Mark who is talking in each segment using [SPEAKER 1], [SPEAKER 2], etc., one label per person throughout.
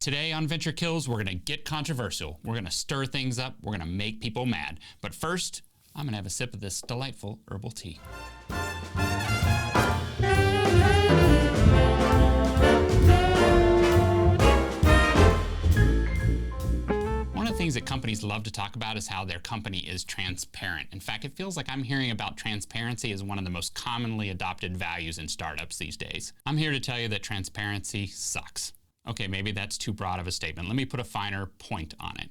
[SPEAKER 1] Today on Venture Kills, we're going to get controversial. We're going to stir things up. We're going to make people mad. But first, I'm going to have a sip of this delightful herbal tea. One of the things that companies love to talk about is how their company is transparent. In fact, it feels like I'm hearing about transparency as one of the most commonly adopted values in startups these days. I'm here to tell you that transparency sucks. Okay, maybe that's too broad of a statement. Let me put a finer point on it.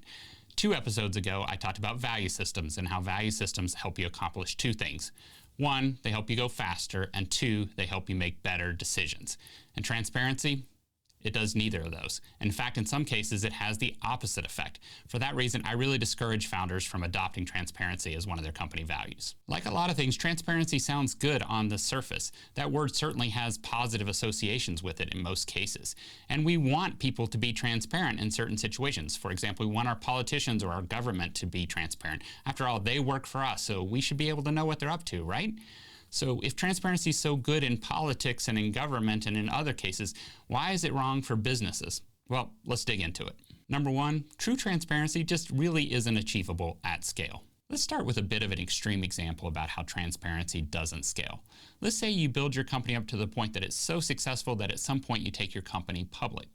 [SPEAKER 1] 2 episodes ago, I talked about value systems and how value systems help you accomplish 2 things. 1, they help you go faster, and 2, they help you make better decisions. And transparency? It does neither of those. In fact, in some cases, it has the opposite effect. For that reason, I really discourage founders from adopting transparency as one of their company values. Like a lot of things, transparency sounds good on the surface. That word certainly has positive associations with it in most cases. And we want people to be transparent in certain situations. For example, we want our politicians or our government to be transparent. After all, they work for us, so we should be able to know what they're up to, right? So if transparency is so good in politics and in government and in other cases, why is it wrong for businesses? Well, let's dig into it. Number 1, true transparency just really isn't achievable at scale. Let's start with a bit of an extreme example about how transparency doesn't scale. Let's say you build your company up to the point that it's so successful that at some point you take your company public.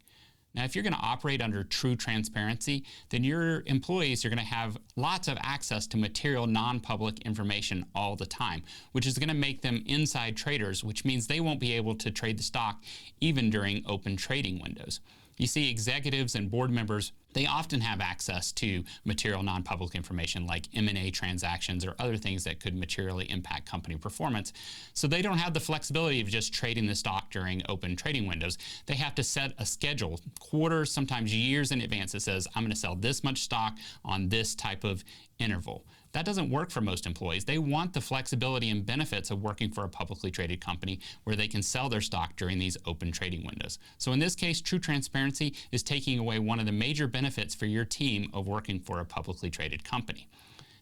[SPEAKER 1] Now, if you're going to operate under true transparency, then your employees are going to have lots of access to material non-public information all the time, which is going to make them inside traders, which means they won't be able to trade the stock even during open trading windows. You see, executives and board members, they often have access to material non-public information like M&A transactions or other things that could materially impact company performance. So they don't have the flexibility of just trading the stock during open trading windows. They have to set a schedule, quarters, sometimes years in advance, that says, I'm going to sell this much stock on this type of interval. That doesn't work for most employees. They want the flexibility and benefits of working for a publicly traded company where they can sell their stock during these open trading windows. So in this case, true transparency is taking away one of the major benefits for your team of working for a publicly traded company.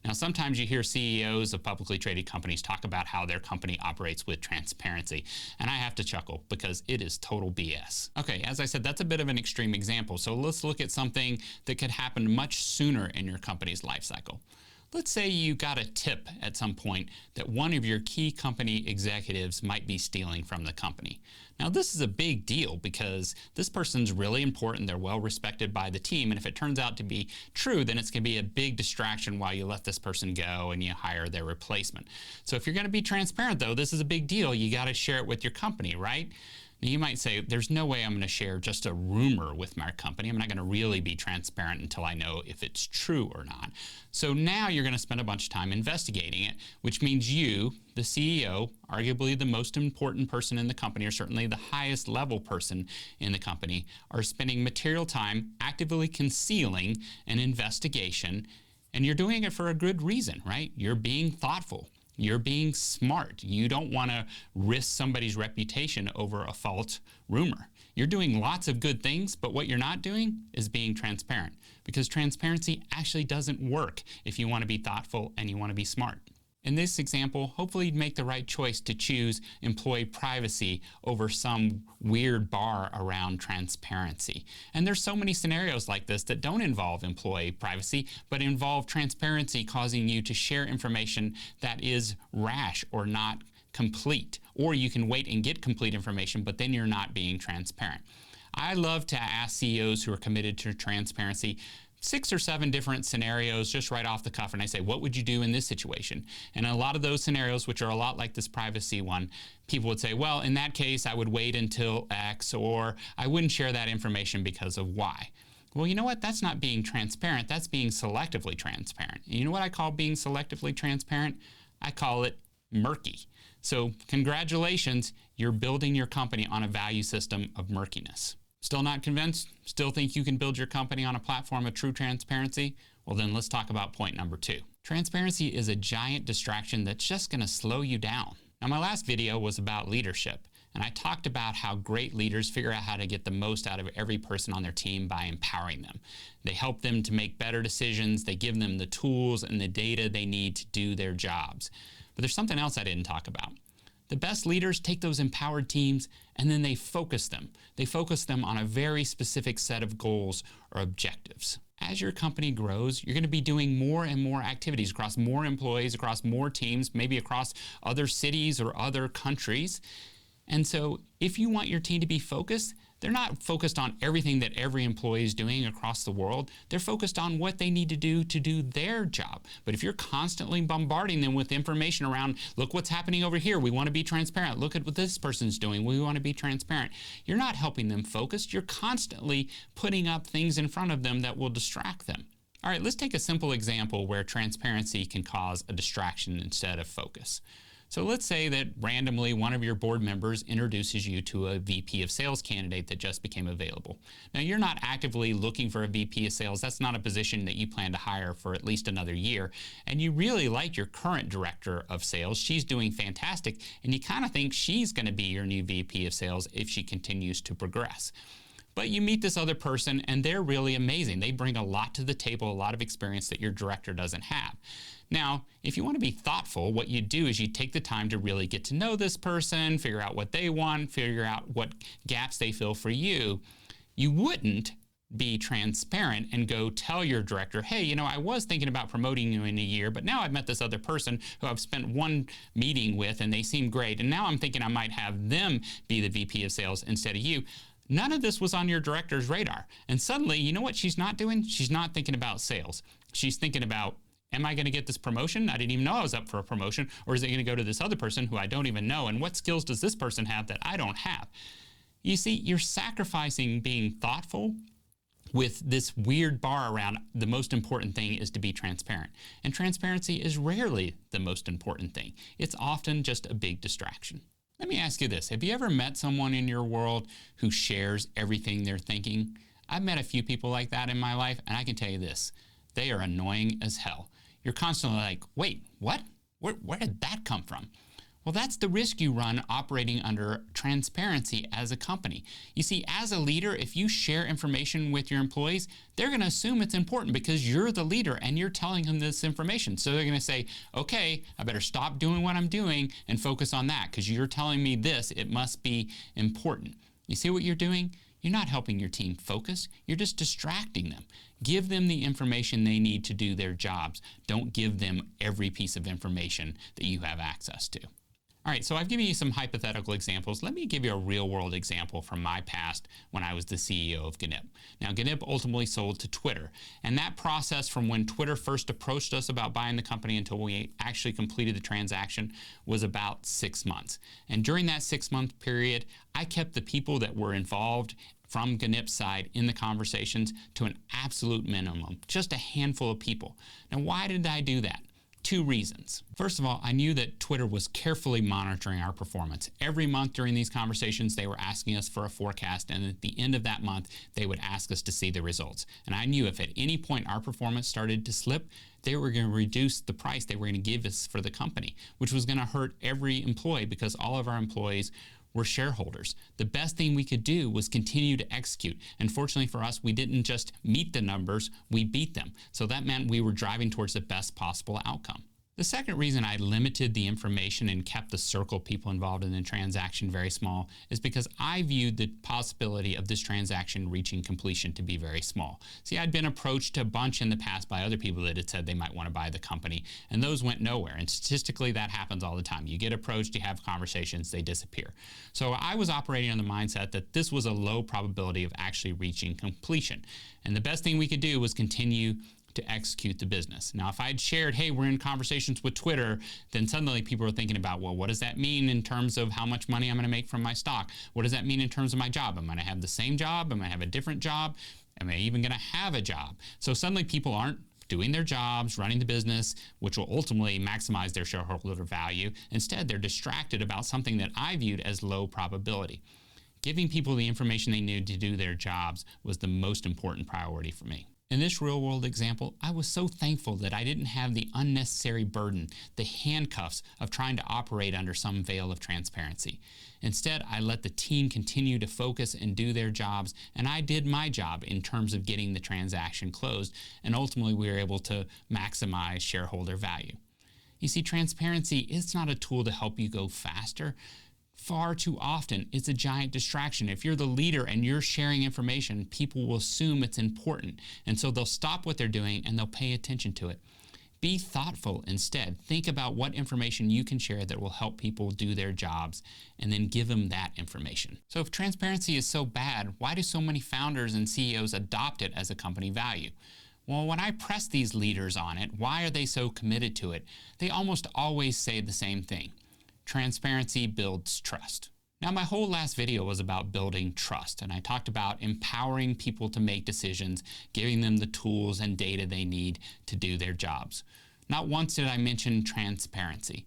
[SPEAKER 1] Now, sometimes you hear CEOs of publicly traded companies talk about how their company operates with transparency, and I have to chuckle because it is total BS. Okay, as I said, that's a bit of an extreme example, so let's look at something that could happen much sooner in your company's life cycle. Let's say you got a tip at some point that one of your key company executives might be stealing from the company. Now, this is a big deal because this person's really important. They're well respected by the team. And if it turns out to be true, then it's going to be a big distraction while you let this person go and you hire their replacement. So if you're going to be transparent, though, this is a big deal. You got to share it with your company, right? You might say, there's no way I'm going to share just a rumor with my company. I'm not going to really be transparent until I know if it's true or not. So now you're going to spend a bunch of time investigating it, which means you, the CEO, arguably the most important person in the company, or certainly the highest level person in the company, are spending material time actively concealing an investigation, and you're doing it for a good reason, right? You're being thoughtful. You're being smart. You don't want to risk somebody's reputation over a false rumor. You're doing lots of good things, but what you're not doing is being transparent, because transparency actually doesn't work if you want to be thoughtful and you want to be smart. In this example, hopefully you'd make the right choice to choose employee privacy over some weird bar around transparency. And there's so many scenarios like this that don't involve employee privacy, but involve transparency causing you to share information that is rash or not complete. Or you can wait and get complete information, but then you're not being transparent. I love to ask CEOs who are committed to transparency 6 or 7 different scenarios just right off the cuff, and I say, what would you do in this situation? And in a lot of those scenarios, which are a lot like this privacy one, people would say, well, in that case, I would wait until X, or I wouldn't share that information because of Y. Well, you know what? That's not being transparent. That's being selectively transparent. And you know what I call being selectively transparent? I call it murky. So congratulations, you're building your company on a value system of murkiness. Still not convinced? Still think you can build your company on a platform of true transparency? Well, then let's talk about point number 2. Transparency is a giant distraction that's just going to slow you down. Now, my last video was about leadership, and I talked about how great leaders figure out how to get the most out of every person on their team by empowering them. They help them to make better decisions. They give them the tools and the data they need to do their jobs. But there's something else I didn't talk about. The best leaders take those empowered teams and then they focus them. They focus them on a very specific set of goals or objectives. As your company grows, you're going to be doing more and more activities across more employees, across more teams, maybe across other cities or other countries. And so if you want your team to be focused, they're not focused on everything that every employee is doing across the world. They're focused on what they need to do their job. But if you're constantly bombarding them with information around, look what's happening over here, we want to be transparent, look at what this person's doing, we want to be transparent, you're not helping them focus. You're constantly putting up things in front of them that will distract them. All right, let's take a simple example where transparency can cause a distraction instead of focus. So let's say that randomly one of your board members introduces you to a VP of sales candidate that just became available. Now, you're not actively looking for a VP of sales. That's not a position that you plan to hire for at least another year. And you really like your current director of sales. She's doing fantastic, and you kind of think she's going to be your new VP of sales if she continues to progress. But you meet this other person, and they're really amazing. They bring a lot to the table, a lot of experience that your director doesn't have. Now, if you want to be thoughtful, what you do is you take the time to really get to know this person, figure out what they want, figure out what gaps they fill for you. You wouldn't be transparent and go tell your director, hey, you know, I was thinking about promoting you in a year, but now I've met this other person who I've spent one meeting with and they seem great, and now I'm thinking I might have them be the VP of sales instead of you. None of this was on your director's radar. And suddenly, you know what she's not doing? She's not thinking about sales. She's thinking about, am I going to get this promotion? I didn't even know I was up for a promotion. Or is it going to go to this other person who I don't even know? And what skills does this person have that I don't have? You see, you're sacrificing being thoughtful with this weird bar around the most important thing is to be transparent. And transparency is rarely the most important thing. It's often just a big distraction. Let me ask you this. Have you ever met someone in your world who shares everything they're thinking? I've met a few people like that in my life, and I can tell you this. They are annoying as hell. You're constantly like, wait, what? Where did that come from? Well, that's the risk you run operating under transparency as a company. You see, as a leader, if you share information with your employees, they're going to assume it's important because you're the leader and you're telling them this information. So they're going to say, okay, I better stop doing what I'm doing and focus on that because you're telling me this, it must be important. You see what you're doing? You're not helping your team focus. You're just distracting them. Give them the information they need to do their jobs. Don't give them every piece of information that you have access to. All right, so I've given you some hypothetical examples. Let me give you a real-world example from my past when I was the CEO of GNIP. Now, GNIP ultimately sold to Twitter, and that process from when Twitter first approached us about buying the company until we actually completed the transaction was about 6 months. And during that 6-month period, I kept the people that were involved from GNIP's side in the conversations to an absolute minimum, just a handful of people. Now, why did I do that? 2 reasons. First of all, I knew that Twitter was carefully monitoring our performance. Every month during these conversations, they were asking us for a forecast, and at the end of that month, they would ask us to see the results. And I knew if at any point our performance started to slip, they were going to reduce the price they were going to give us for the company, which was going to hurt every employee because all of our employees were shareholders. The best thing we could do was continue to execute. And fortunately for us, we didn't just meet the numbers, we beat them. So that meant we were driving towards the best possible outcome. The second reason I limited the information and kept the circle of people involved in the transaction very small is because I viewed the possibility of this transaction reaching completion to be very small. See, I'd been approached a bunch in the past by other people that had said they might want to buy the company, and those went nowhere. And statistically, that happens all the time. You get approached, you have conversations, they disappear. So I was operating on the mindset that this was a low probability of actually reaching completion. And the best thing we could do was continue to execute the business. Now, if I'd shared, hey, we're in conversations with Twitter, then suddenly people are thinking about, well, what does that mean in terms of how much money I'm going to make from my stock? What does that mean in terms of my job? Am I going to have the same job? Am I going to have a different job? Am I even going to have a job? So suddenly people aren't doing their jobs, running the business, which will ultimately maximize their shareholder value. Instead, they're distracted about something that I viewed as low probability. Giving people the information they need to do their jobs was the most important priority for me. In this real-world example, I was so thankful that I didn't have the unnecessary burden, the handcuffs of trying to operate under some veil of transparency. Instead, I let the team continue to focus and do their jobs, and I did my job in terms of getting the transaction closed, and ultimately we were able to maximize shareholder value. You see, transparency is not a tool to help you go faster. Far too often, it's a giant distraction. If you're the leader and you're sharing information, people will assume it's important, and so they'll stop what they're doing and they'll pay attention to it. Be thoughtful instead. Think about what information you can share that will help people do their jobs, and then give them that information. So if transparency is so bad, why do so many founders and CEOs adopt it as a company value? Well, when I press these leaders on it, why are they so committed to it? They almost always say the same thing. Transparency builds trust. Now, my whole last video was about building trust, and I talked about empowering people to make decisions, giving them the tools and data they need to do their jobs. Not once did I mention transparency.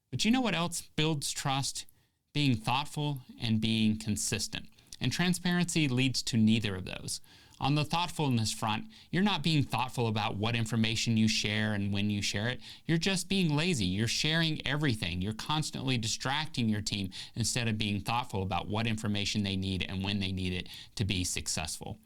[SPEAKER 1] But you know what else builds trust? Being thoughtful and being consistent. And transparency leads to neither of those. On the thoughtfulness front, you're not being thoughtful about what information you share and when you share it. You're just being lazy. You're sharing everything. You're constantly distracting your team instead of being thoughtful about what information they need and when they need it to be successful.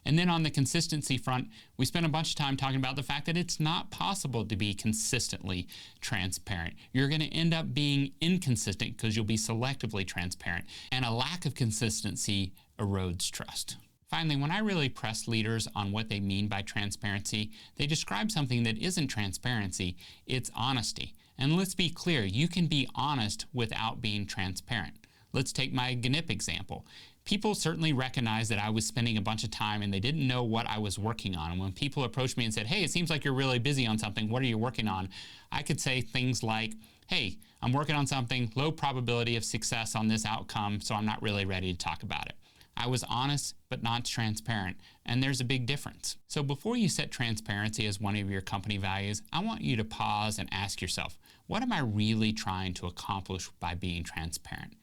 [SPEAKER 1] And then on the consistency front, we spent a bunch of time talking about the fact that it's not possible to be consistently transparent. You're going to end up being inconsistent because you'll be selectively transparent, and a lack of consistency erodes trust. Finally, when I really press leaders on what they mean by transparency, they describe something that isn't transparency, it's honesty. And let's be clear, you can be honest without being transparent. Let's take my GNIP example. People certainly recognized that I was spending a bunch of time and they didn't know what I was working on. And when people approached me and said, hey, it seems like you're really busy on something, what are you working on? I could say things like, hey, I'm working on something, low probability of success on this outcome, so I'm not really ready to talk about it. I was honest, but not transparent, and there's a big difference. So before you set transparency as one of your company values, I want you to pause and ask yourself, what am I really trying to accomplish by being transparent?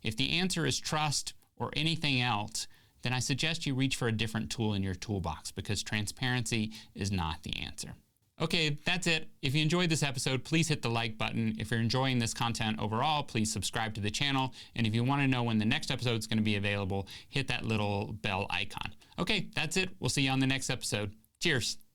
[SPEAKER 1] If the answer is trust or anything else, then I suggest you reach for a different tool in your toolbox, because transparency is not the answer. Okay, that's it. If you enjoyed this episode, please hit the like button. If you're enjoying this content overall, please subscribe to the channel. And if you want to know when the next episode is going to be available, hit that little bell icon. Okay, that's it. We'll see you on the next episode. Cheers.